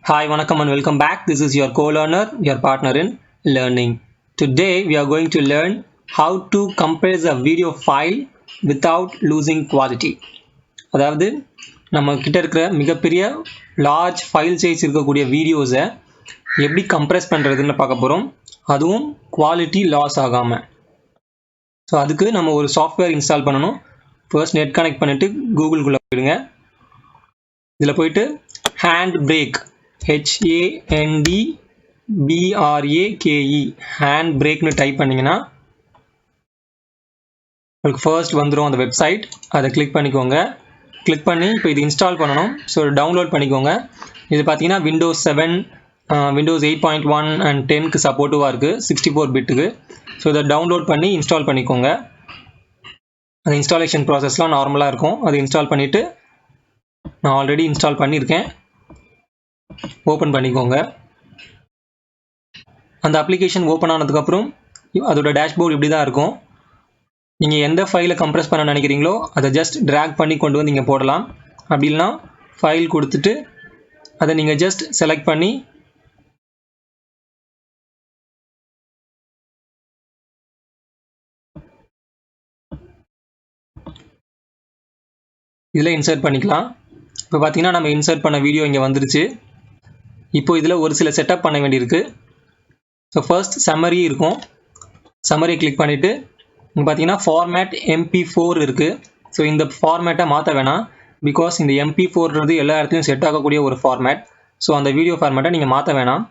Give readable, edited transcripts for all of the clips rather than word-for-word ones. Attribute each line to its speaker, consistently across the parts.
Speaker 1: Hi, Vanakkam and welcome back. This is your co-learner, your partner in learning. Today we are going to learn how to compress a video file without losing quality. அதாவது நம்ம கிட்ட இருக்கிற மிகப்பெரிய large file size இருக்கக்கூடிய வீடியோஸை எப்படி compress பண்ணுறதுன்னு பார்க்க போகிறோம், அதுவும் குவாலிட்டி லாஸ் ஆகாமல். ஸோ அதுக்கு நம்ம ஒரு சாஃப்ட்வேர் இன்ஸ்டால் பண்ணணும். ஃபர்ஸ்ட் நெட் கனெக்ட் பண்ணிவிட்டு கூகுள்குள்ளே போயிடுங்க. இதில் போயிட்டு Handbrake HANDBRAKE Handbrakeன்னு டைப் பண்ணிங்கன்னா உங்களுக்கு ஃபர்ஸ்ட் வந்துடும் அந்த வெப்சைட். அதை கிளிக் பண்ணிக்கோங்க. கிளிக் பண்ணி இப்போ இது இன்ஸ்டால் பண்ணணும். ஸோ டவுன்லோட் பண்ணிக்கோங்க. இது பார்த்தீங்கன்னா விண்டோஸ் 7, விண்டோஸ் 8.1 அண்ட் 10க்கு சப்போர்ட்டிவாக இருக்குது, 64 பிட்டுக்கு. ஸோ இதை டவுன்லோட் பண்ணி இன்ஸ்டால் பண்ணிக்கோங்க. அந்த இன்ஸ்டாலேஷன் ப்ராசஸ்லாம் நார்மலாக இருக்கும். அதை இன்ஸ்டால் பண்ணிவிட்டு நான் ஆல்ரெடி இன்ஸ்டால் பண்ணியிருக்கேன். ஓப்பன் பண்ணிக்கோங்க. அந்த அப்ளிகேஷன் ஓப்பன் ஆனதுக்கப்புறம் அதோட டேஷ்போர்டு இப்படி தான் இருக்கும். நீங்கள் எந்த ஃபைலை கம்ப்ரஸ் பண்ண நினைக்கிறீங்களோ அதை ஜஸ்ட் ட்ராக் பண்ணி கொண்டு வந்து நீங்கள் போடலாம். அப்படி இல்லைனா ஃபைல் கொடுத்துட்டு அதை நீங்கள் ஜஸ்ட் செலக்ட் பண்ணி இதில் இன்சர்ட் பண்ணிக்கலாம். இப்போ பார்த்தீங்கன்னா நம்ம இன்சர்ட் பண்ண வீடியோ இங்கே வந்துருச்சு. இப்போ இதில் ஒரு சில செட்டப் பண்ண வேண்டியிருக்கு. ஸோ ஃபர்ஸ்ட் சம்மரி இருக்கும். சம்மரி கிளிக் பண்ணிவிட்டு இங்கே பார்த்தீங்கன்னா ஃபார்மேட் MP4 இருக்குது. ஸோ இந்த ஃபார்மேட்டை மாற்ற வேணாம், பிகாஸ் இந்த MP4ன்றது எல்லா இடத்துலையும் செட் ஆகக்கூடிய ஒரு ஃபார்மேட். ஸோ அந்த வீடியோ ஃபார்மேட்டை நீங்கள் மாற்ற வேணாம்.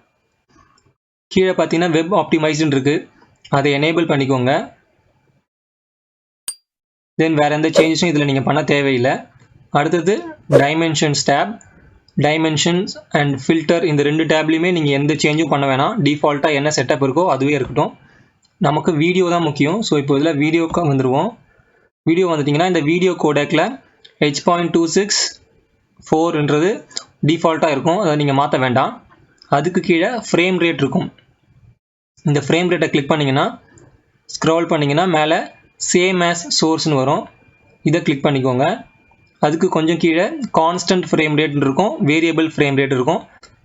Speaker 1: கீழே பார்த்தீங்கன்னா வெப் ஆப்டிமைஸ்டுன்னு இருக்குது, அதை எனேபிள் பண்ணிக்கோங்க. தென் வேறு எந்த சேஞ்சஸும் இதில் நீங்கள் பண்ண தேவையில்லை. அடுத்தது dimensions tab, dimensions and filter, இந்த ரெண்டு டேப்லையுமே நீங்கள் எந்த சேஞ்சும் பண்ண வேணாம். டிஃபால்ட்டாக என்ன செட்டப் இருக்கோ அதுவே இருக்கட்டும். நமக்கு வீடியோ தான் முக்கியம். ஸோ இப்போ இதில் வீடியோக்கு வந்துடுவோம். வீடியோ வந்துட்டிங்கன்னா இந்த வீடியோ கோடெக்கில் H.264ன்றது டிஃபால்ட்டாக இருக்கும், அதை நீங்கள் மாற்ற வேண்டாம். அதுக்கு கீழே ஃப்ரேம் ரேட் இருக்கும். இந்த ஃப்ரேம் ரேட்டை கிளிக் பண்ணிங்கன்னா ஸ்க்ரோல் பண்ணிங்கன்னா மேலே சேம் ஆஸ் சோர்ஸ்னு வரும். இதை கிளிக் பண்ணிக்கோங்க. அதுக்கு கொஞ்சம் கீழே கான்ஸ்டன்ட் ஃப்ரேம் ரேட் இருக்கும், வேரியபிள் ஃப்ரேம் ரேட் இருக்கும்.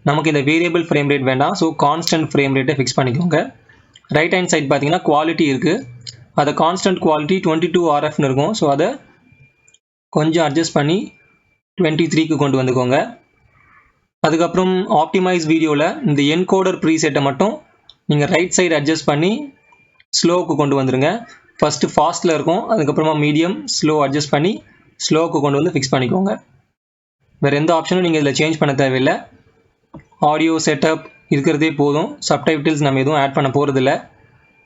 Speaker 1: நமக்கு இந்த வேரியபிள் ஃப்ரேம் ரேட் வேண்டாம். ஸோ கான்ஸ்டன்ட் ஃப்ரேம் ரேட்டை ஃபிக்ஸ் பண்ணிக்கோங்க. ரைட் ஹேண்ட் சைட் பார்த்தீங்கன்னா குவாலிட்டி இருக்குது. அதை கான்ஸ்டன்ட் குவாலிட்டி 22 RFன்னு இருக்கும். ஸோ அதை கொஞ்சம் அட்ஜஸ்ட் பண்ணி 23க்கு கொண்டு வந்துக்கோங்க. அதுக்கப்புறம் ஆப்டிமைஸ் வீடியோவில் இந்த என்கோடர் ப்ரீசெட்டை மட்டும் நீங்கள் ரைட் சைடு அட்ஜஸ்ட் பண்ணி ஸ்லோவுக்கு கொண்டு வந்துடுங்க. ஃபஸ்ட்டு ஃபாஸ்ட்டில் இருக்கும், அதுக்கப்புறமா மீடியம், ஸ்லோ அட்ஜஸ்ட் பண்ணி ஸ்லோவுக்கு கொண்டு வந்து ஃபிக்ஸ் பண்ணிக்கோங்க. வேறு எந்த ஆப்ஷனும் நீங்கள் இதில் சேஞ்ச் பண்ண தேவையில்லை. ஆடியோ செட்டப் இருக்கிறதே போதும். சப்டைட்டில்ஸ் நம்ம எதுவும் ஆட் பண்ண போகிறதில்ல.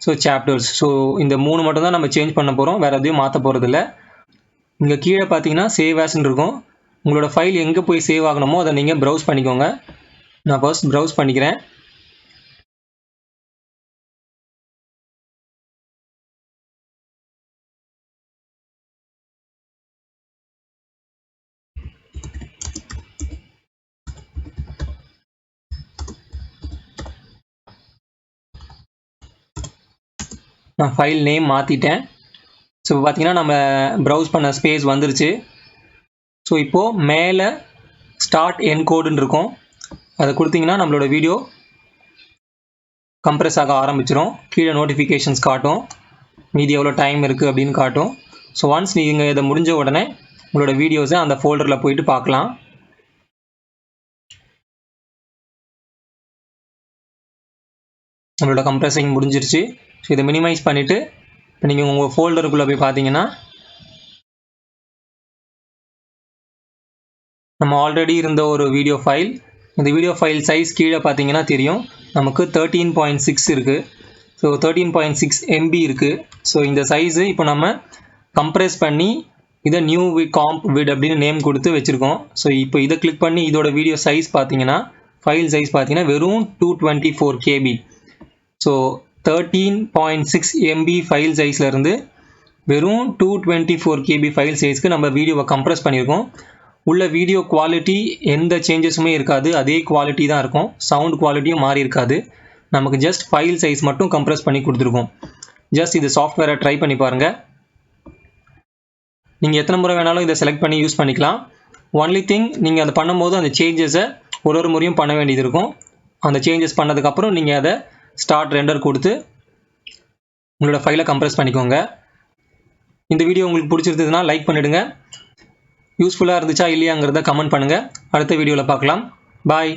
Speaker 1: ஸோ சாப்டர்ஸ், ஸோ இந்த 3 மட்டும் தான் நம்ம சேஞ்ச் பண்ண போகிறோம், வேறு எதையும் மாற்ற போகிறதில்ல. இங்கே கீழே பார்த்தீங்கன்னா சேவ் ஆஸ்ன்னு இருக்கும். உங்களோட ஃபைல் எங்கே போய் சேவ் ஆகணுமோ அதை நீங்கள் ப்ரௌஸ் பண்ணிக்கோங்க. நான் ஃபர்ஸ்ட் ப்ரௌஸ் பண்ணிக்கிறேன். நான் ஃபைல் நேம் மாற்றிட்டேன். ஸோ இப்போ பார்த்தீங்கன்னா நம்ம ப்ரௌஸ் பண்ண ஸ்பேஸ் வந்துருச்சு. ஸோ இப்போது மேலே ஸ்டார்ட் என்கோடுன்னு இருக்கும், அதை கொடுத்தீங்கன்னா நம்மளோட வீடியோ கம்ப்ரெஸ் ஆக ஆரம்பிச்சிடும். கீழே நோட்டிஃபிகேஷன்ஸ் காட்டும், மீதி எவ்வளோ டைம் இருக்குது அப்படின்னு காட்டும். ஸோ ஒன்ஸ் நீங்கள் இதை முடிஞ்ச உடனே உங்களோட வீடியோஸை அந்த ஃபோல்டரில் போயிட்டு பார்க்கலாம். நம்மளோட கம்ப்ரெஸிங் முடிஞ்சிருச்சு. ஸோ இதை மினிமைஸ் பண்ணிவிட்டு இப்போ நீங்கள் உங்கள் ஃபோல்டருக்குள்ளே போய் பார்த்தீங்கன்னா நம்ம ஆல்ரெடி இருந்த ஒரு வீடியோ ஃபைல், இந்த வீடியோ ஃபைல் சைஸ் கீழே பார்த்தீங்கன்னா தெரியும், நமக்கு 13.6 இருக்குது. ஸோ 13.6 MB இருக்குது. ஸோ இந்த சைஸு இப்போ நம்ம கம்ப்ரெஸ் பண்ணி இதை நியூ காம்ப் விட் அப்படின்னு நேம் கொடுத்து வச்சுருக்கோம். ஸோ இப்போ இதை கிளிக் பண்ணி இதோட வீடியோ சைஸ் பார்த்தீங்கன்னா, ஃபைல் சைஸ் பார்த்தீங்கன்னா வெறும் 224 KB. ஸோ 13.6 MB ஃபைல் சைஸ்லேருந்து வெறும் 224 KB ஃபைல் சைஸ்க்கு நம்ம வீடியோவை கம்ப்ரெஸ் பண்ணியிருக்கோம். உள்ள வீடியோ குவாலிட்டி எந்த சேஞ்சஸுமே இருக்காது, அதே குவாலிட்டி தான் இருக்கும். சவுண்ட் குவாலிட்டியும் மாறி இருக்காது. நமக்கு ஜஸ்ட் ஃபைல் சைஸ் மட்டும் கம்ப்ரெஸ் பண்ணி கொடுத்துருக்கோம். ஜஸ்ட் இது சாஃப்ட்வேரை ட்ரை பண்ணி பாருங்கள். நீங்கள் எத்தனை முறை வேணாலும் இதை செலக்ட் பண்ணி யூஸ் பண்ணிக்கலாம். ஒன்லி திங், நீங்கள் அதை பண்ணும்போது அந்த சேஞ்சஸை ஒரு முறையும் பண்ண வேண்டியது இருக்கும். அந்த சேஞ்சஸ் பண்ணதுக்கப்புறம் நீங்கள் அதை ஸ்டார்ட் ரெண்டர் கொடுத்து உங்களோட ஃபைலை கம்ப்ரஸ் பண்ணிக்கோங்க. இந்த வீடியோ உங்களுக்கு பிடிச்சிருந்ததுன்னா லைக் பண்ணிவிடுங்க. யூஸ்ஃபுல்லாக இருந்துச்சா இல்லையாங்கிறத கமெண்ட் பண்ணுங்கள். அடுத்த வீடியோவில் பார்க்கலாம். பாய்.